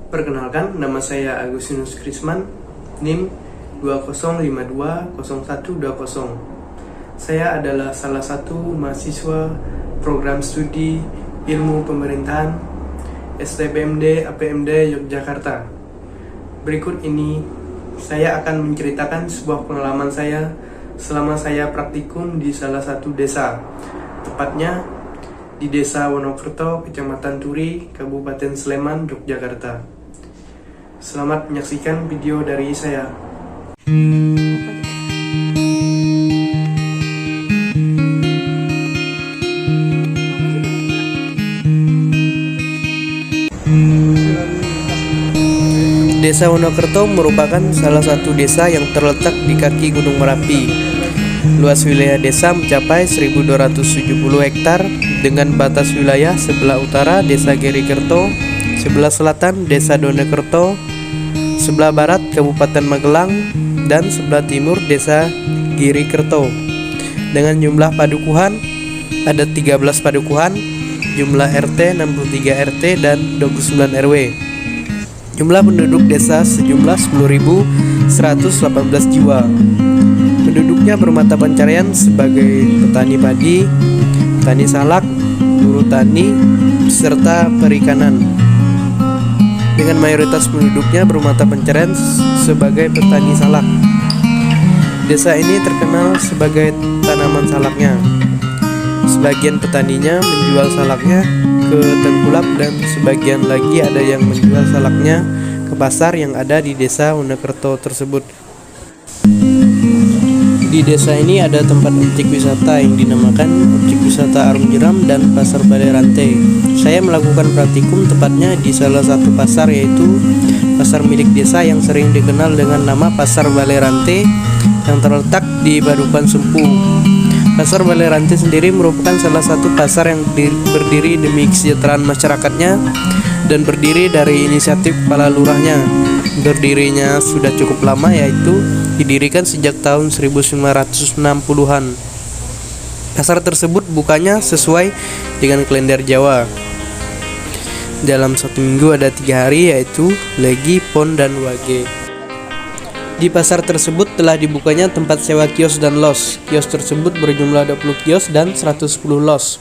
Perkenalkan, nama saya Agustinus Krisman, NIM 20520120. Saya adalah salah satu mahasiswa program studi Ilmu Pemerintahan STPMD APMD Yogyakarta. Berikut ini saya akan menceritakan sebuah pengalaman saya selama saya praktikum di salah satu desa, tepatnya di Desa Wonokerto, Kecamatan Turi, Kabupaten Sleman, Yogyakarta. Selamat menyaksikan video dari saya. Desa Wonokerto merupakan salah satu desa yang terletak di kaki Gunung Merapi. Luas wilayah desa mencapai 1.270 hektar dengan batas wilayah sebelah utara Desa Girikerto, sebelah selatan Desa Donekerto, sebelah barat Kabupaten Magelang, dan sebelah timur Desa Girikerto. Dengan jumlah padukuhan ada 13 padukuhan, jumlah RT 63 RT dan 29 RW. Jumlah penduduk desa sejumlah 10.118 jiwa. Penduduknya bermata pencarian sebagai petani padi, petani salak, buruh tani, serta perikanan. Dengan mayoritas penduduknya bermata pencarian sebagai petani salak. Desa ini terkenal sebagai tanaman salaknya. Sebagian petaninya menjual salaknya ke tengkulak dan sebagian lagi ada yang menjual salaknya ke pasar yang ada di Desa Wonokerto tersebut. Di desa ini ada tempat objek wisata yang dinamakan objek wisata Arung Jeram dan Pasar Balai Rantai. Saya melakukan praktikum tepatnya di salah satu pasar, yaitu pasar milik desa yang sering dikenal dengan nama Pasar Balai Rantai yang terletak di Padukuhan Sempu. Pasar Balai Rantai sendiri merupakan salah satu pasar yang berdiri demi kesejahteraan masyarakatnya dan berdiri dari inisiatif kepala lurahnya. Berdirinya sudah cukup lama, yaitu didirikan sejak tahun 1960-an. Pasar tersebut bukanya sesuai dengan kalender Jawa. Dalam satu minggu ada 3 hari, yaitu Legi, Pon, dan Wage. Di pasar tersebut telah dibukanya tempat sewa kios dan los. Kios tersebut berjumlah 20 kios dan 110 los.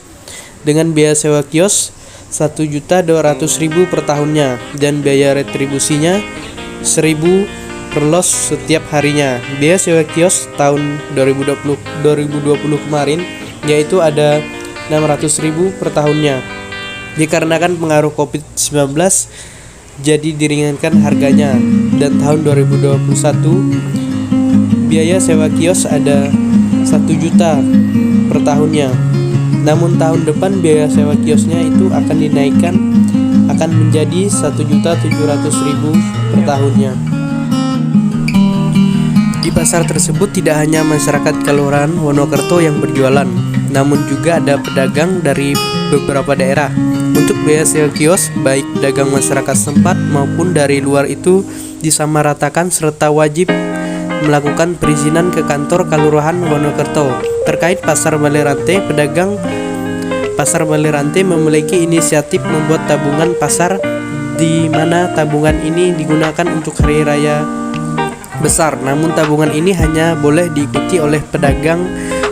Dengan biaya sewa kios 1.200.000 per tahunnya dan biaya retribusinya 1.000 per los setiap harinya. Biaya sewa kios tahun 2020 kemarin yaitu ada 600.000 per tahunnya. Dikarenakan pengaruh COVID-19 jadi diringankan harganya, dan tahun 2021 biaya sewa kios ada 1 juta per tahunnya. Namun tahun depan biaya sewa kiosnya itu akan dinaikkan, akan menjadi 1.700.000 per tahunnya. Di pasar tersebut tidak hanya masyarakat Kelurahan Wonokerto yang berjualan, namun juga ada pedagang dari beberapa daerah. Untuk biaya sewa kios, baik pedagang masyarakat setempat maupun dari luar itu disamaratakan serta wajib melakukan perizinan ke kantor Kelurahan Wonokerto. Terkait Pasar Balai Rantai, pedagang Pasar Balai Rantai memiliki inisiatif membuat tabungan pasar, di mana tabungan ini digunakan untuk hari raya besar. Namun tabungan ini hanya boleh diikuti oleh pedagang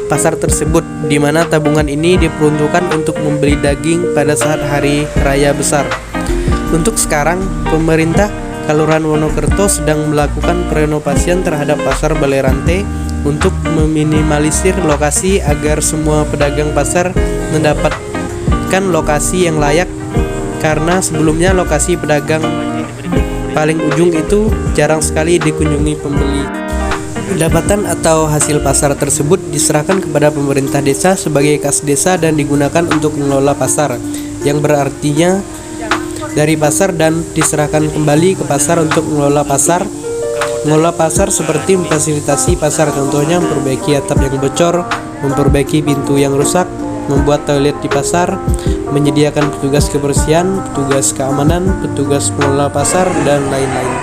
pasar tersebut, di mana tabungan ini diperuntukkan untuk membeli daging pada saat hari raya besar. Untuk sekarang, pemerintah Kelurahan Wonokerto sedang melakukan perenovasian terhadap Pasar Balai Rantai untuk meminimalisir lokasi agar semua pedagang pasar mendapatkan lokasi yang layak, karena sebelumnya lokasi pedagang paling ujung itu jarang sekali dikunjungi pembeli. Pendapatan atau hasil pasar tersebut diserahkan kepada pemerintah desa sebagai kas desa dan digunakan untuk mengelola pasar, yang berartinya dari pasar dan diserahkan kembali ke pasar untuk mengelola pasar. Mengelola pasar seperti memfasilitasi pasar, contohnya memperbaiki atap yang bocor, memperbaiki pintu yang rusak, membuat toilet di pasar, menyediakan petugas kebersihan, petugas keamanan, petugas pengelola pasar, dan lain-lain.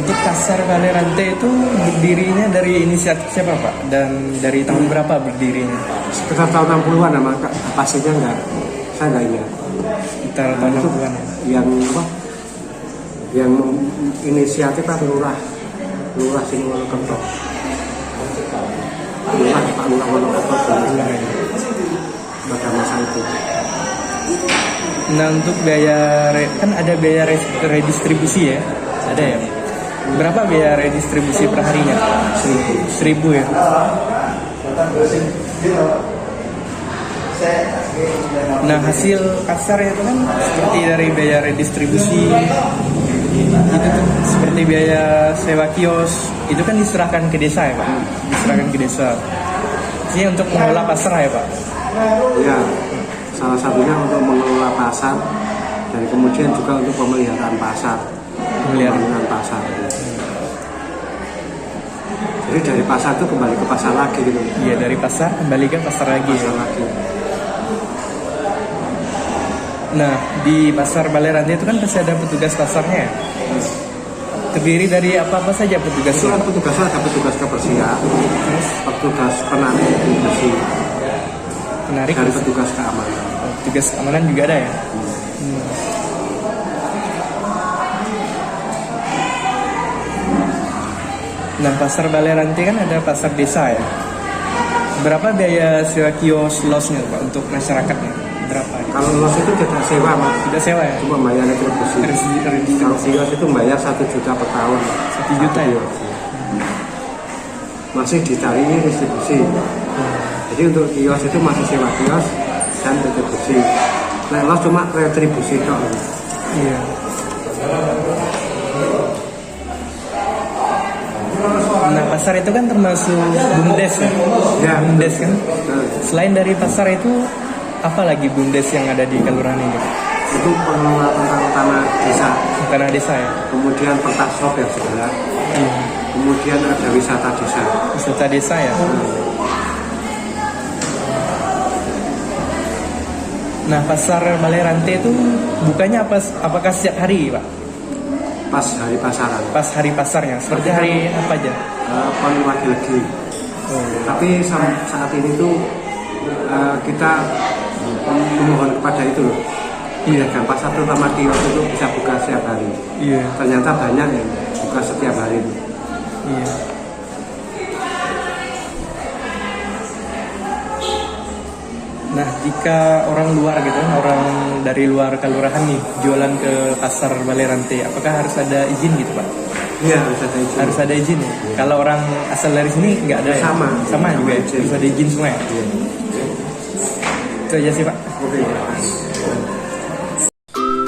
Untuk Pasar Balai Rantai itu berdirinya dari inisiatif siapa Pak? Dan dari tahun berapa berdirinya? Sekitar tahun 60-an, nama pastinya enggak, saya enggak ingat. Sekitar tahun 60-an. Yang apa? yang inisiatif kan lurah sing Wonokerto. Pak Lurah Wonokerto pada masa itu. Nah, untuk biaya kan ada biaya redistribusi ya, ada ya. Berapa biaya redistribusi per harinya? 1.000 ya. Nah, hasil kasar itu kan seperti dari biaya redistribusi itu tuh seperti biaya sewa kios itu kan diserahkan ke desa ya Pak, diserahkan ke desa. Ini untuk mengelola pasar ya Pak. Ya, salah satunya untuk mengelola pasar dan kemudian juga untuk pemeliharaan pasar. Pemeliharaan pasar. Jadi dari pasar itu kembali ke pasar lagi gitu. Iya, dari pasar kembali ke pasar lagi. Pasar lagi. Nah, di pasar Balai Rantai itu kan pasti ada petugas pasarnya. Terdiri dari apa saja Itu petugasnya? kan petugasnya ada petugas kebersihan, petugas penarik bersih, Menarik. dan petugas keamanan. Petugas keamanan juga ada ya. Nah, pasar Balai Rantai kan ada pasar desa ya. Berapa biaya sewa kios losnya Pak untuk masyarakatnya? Berapa? Kalau los itu tidak sewa mas, Tidak sewa ya? cuma bayar retribusi. Kalau kios itu bayar 1 juta per tahun. 1 juta ya? Masih ditarik distribusi. Jadi untuk kios itu masih sewa kios dan retribusi. Nah, los cuma retribusi kok. Iya. Nah, pasar itu kan termasuk BUMDes ya? Ya. BUMDes kan? Nah, Selain dari pasar itu, apa lagi BUMDes yang ada di kelurahan ini? itu pengelola tentang tanah desa. Tanah desa ya? Kemudian Pertasop yang sebelah. Iya. Kemudian ada wisata desa. Wisata desa ya? Nah, pasar Balai Rantai itu bukanya apakah setiap hari Pak? Pas hari pasaran. Pas hari pasarnya? Seperti hari apa aja? Pon lagi. Tapi saat ini tuh kita memohon kepada itu loh. Pedagang pasar terutama kios itu bisa buka setiap hari. Iya. Ternyata banyak yang buka setiap hari. Iya. Nah, jika orang luar gitu, orang dari luar kelurahan nih jualan ke pasar Balai Rantai, apakah harus ada izin gitu Pak? Iya, harus ada izin. Harus ada izin ya? Kalau orang asal dari sini nggak ada ya? Sama. Sama juga ya? Izin. Harus ada izin semua ya? Iya. Itu aja sih Pak. Oke.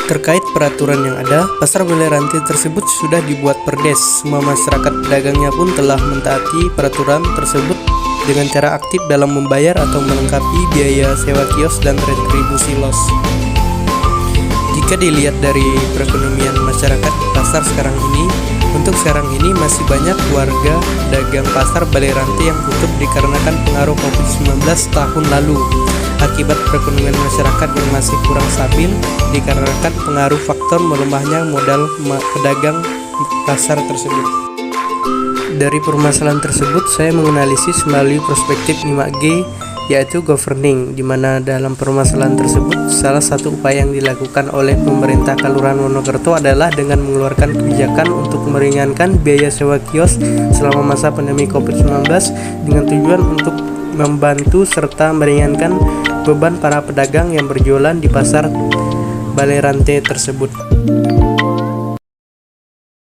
Terkait peraturan yang ada, pasar Balai Rantai tersebut sudah dibuat perdes. Semua masyarakat pedagangnya pun telah mentaati peraturan tersebut dengan cara aktif dalam membayar atau melengkapi biaya sewa kios dan retribusi los. Jika dilihat dari perekonomian masyarakat pasar sekarang ini, untuk sekarang ini masih banyak warga dagang pasar Balai Rantai yang tutup dikarenakan pengaruh COVID-19 tahun lalu. Akibat perekonomian masyarakat yang masih kurang stabil dikarenakan pengaruh faktor melemahnya modal pedagang pasar tersebut. Dari permasalahan tersebut, saya menganalisis melalui perspektif 5G, yaitu governing, di mana dalam permasalahan tersebut salah satu upaya yang dilakukan oleh pemerintah Kelurahan Wonokerto adalah dengan mengeluarkan kebijakan untuk meringankan biaya sewa kios selama masa pandemi COVID-19 dengan tujuan untuk membantu serta meringankan beban para pedagang yang berjualan di pasar Balai Rantai tersebut.